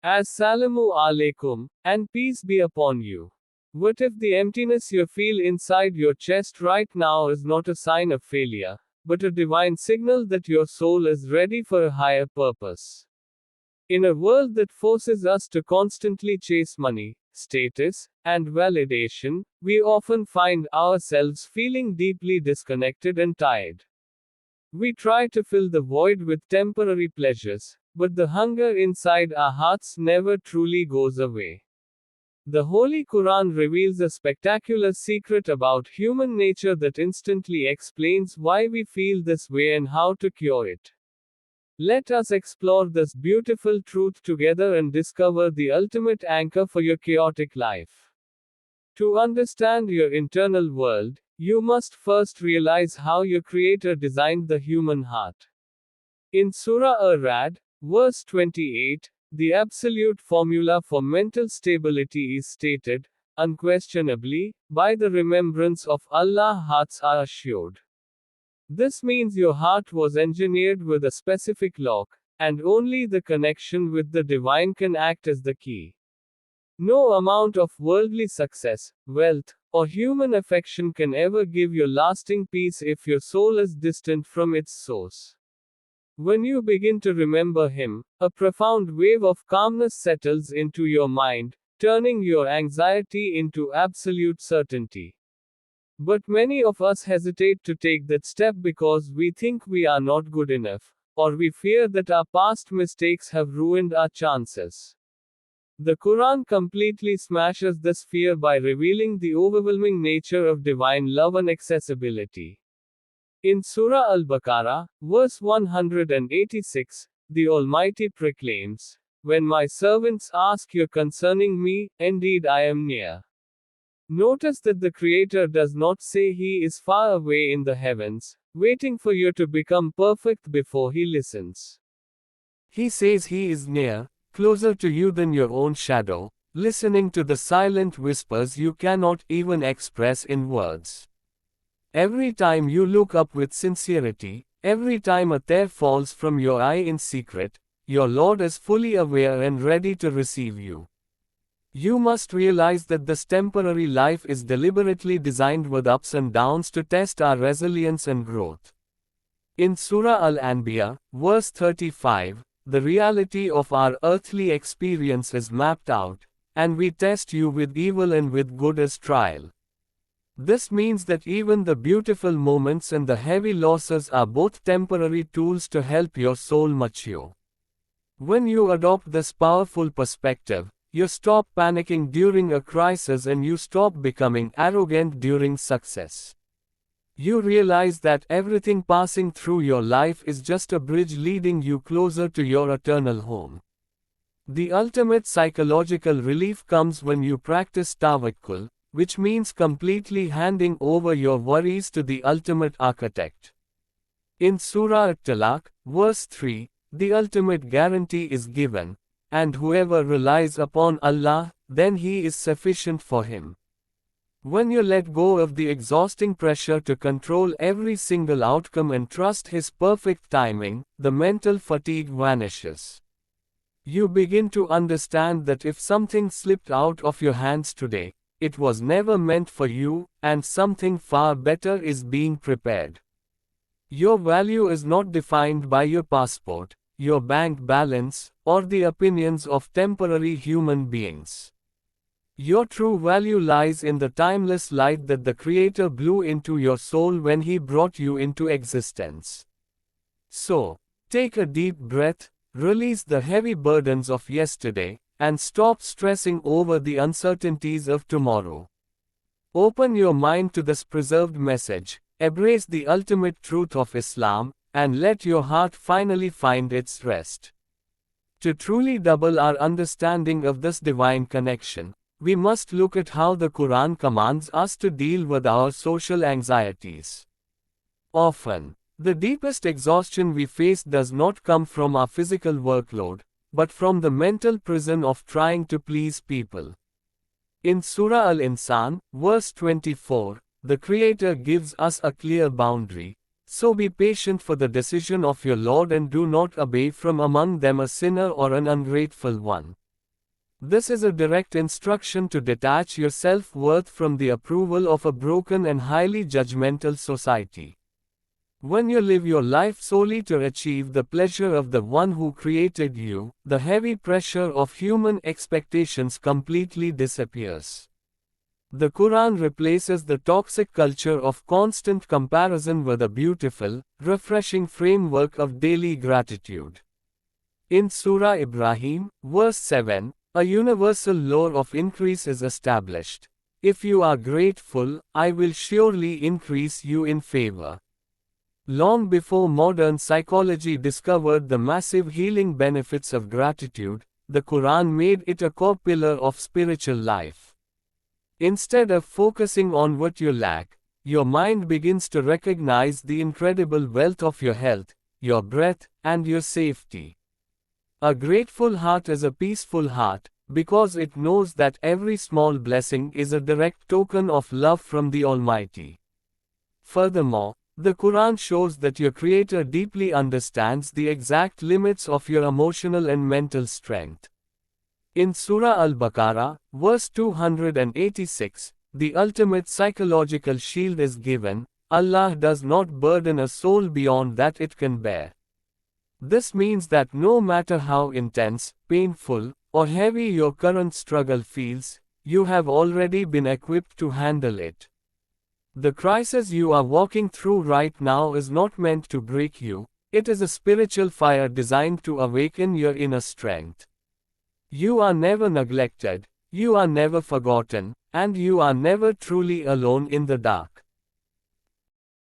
Assalamu alaikum, and peace be upon you. What if the emptiness you feel inside your chest right now is not a sign of failure, but a divine signal that your soul is ready for a higher purpose? In a world that forces us to constantly chase money, status, and validation, we often find ourselves feeling deeply disconnected and tired. We try to fill the void with temporary pleasures, but the hunger inside our hearts never truly goes away. The Holy Quran reveals a spectacular secret about human nature that instantly explains why we feel this way and how to cure it. Let us explore this beautiful truth together and discover the ultimate anchor for your chaotic life. To understand your internal world, you must first realize how your Creator designed the human heart. In Surah Ar-Ra'd, verse 28, the absolute formula for mental stability is stated, unquestionably, by the remembrance of Allah hearts are assured. This means your heart was engineered with a specific lock, and only the connection with the divine can act as the key. No amount of worldly success, wealth, or human affection can ever give you lasting peace if your soul is distant from its source. When you begin to remember Him, a profound wave of calmness settles into your mind, turning your anxiety into absolute certainty. But many of us hesitate to take that step because we think we are not good enough, or we fear that our past mistakes have ruined our chances. The Quran completely smashes this fear by revealing the overwhelming nature of divine love and accessibility. In Surah Al-Baqarah, verse 186, the Almighty proclaims, "When my servants ask you concerning me, indeed I am near." Notice that the Creator does not say He is far away in the heavens, waiting for you to become perfect before He listens. He says He is near, closer to you than your own shadow, listening to the silent whispers you cannot even express in words. Every time you look up with sincerity, every time a tear falls from your eye in secret, your Lord is fully aware and ready to receive you. You must realize that this temporary life is deliberately designed with ups and downs to test our resilience and growth. In Surah Al-Anbiya, verse 35, the reality of our earthly experience is mapped out, and we test you with evil and with good as trial. This means that even the beautiful moments and the heavy losses are both temporary tools to help your soul mature. When you adopt this powerful perspective, you stop panicking during a crisis and you stop becoming arrogant during success. You realize that everything passing through your life is just a bridge leading you closer to your eternal home. The ultimate psychological relief comes when you practice tawakkul, which means completely handing over your worries to the ultimate architect. In Surah At-Talaq, verse 3, the ultimate guarantee is given, and whoever relies upon Allah, then He is sufficient for him. When you let go of the exhausting pressure to control every single outcome and trust His perfect timing, the mental fatigue vanishes. You begin to understand that if something slipped out of your hands today, it was never meant for you, and something far better is being prepared. Your value is not defined by your passport, your bank balance, or the opinions of temporary human beings. Your true value lies in the timeless light that the Creator blew into your soul when He brought you into existence. So, take a deep breath, release the heavy burdens of yesterday, and stop stressing over the uncertainties of tomorrow. Open your mind to this preserved message, embrace the ultimate truth of Islam, and let your heart finally find its rest. To truly double our understanding of this divine connection, we must look at how the Quran commands us to deal with our social anxieties. Often, the deepest exhaustion we face does not come from our physical workload, but from the mental prison of trying to please people. In Surah Al-Insan, verse 24, the Creator gives us a clear boundary. So be patient for the decision of your Lord and do not obey from among them a sinner or an ungrateful one. This is a direct instruction to detach your self-worth from the approval of a broken and highly judgmental society. When you live your life solely to achieve the pleasure of the one who created you, the heavy pressure of human expectations completely disappears. The Quran replaces the toxic culture of constant comparison with a beautiful, refreshing framework of daily gratitude. In Surah Ibrahim, verse 7, a universal law of increase is established. If you are grateful, I will surely increase you in favor. Long before modern psychology discovered the massive healing benefits of gratitude, the Quran made it a core pillar of spiritual life. Instead of focusing on what you lack, your mind begins to recognize the incredible wealth of your health, your breath, and your safety. A grateful heart is a peaceful heart, because it knows that every small blessing is a direct token of love from the Almighty. Furthermore, the Quran shows that your Creator deeply understands the exact limits of your emotional and mental strength. In Surah Al-Baqarah, verse 286, the ultimate psychological shield is given: Allah does not burden a soul beyond that it can bear. This means that no matter how intense, painful, or heavy your current struggle feels, you have already been equipped to handle it. The crisis you are walking through right now is not meant to break you, it is a spiritual fire designed to awaken your inner strength. You are never neglected, you are never forgotten, and you are never truly alone in the dark.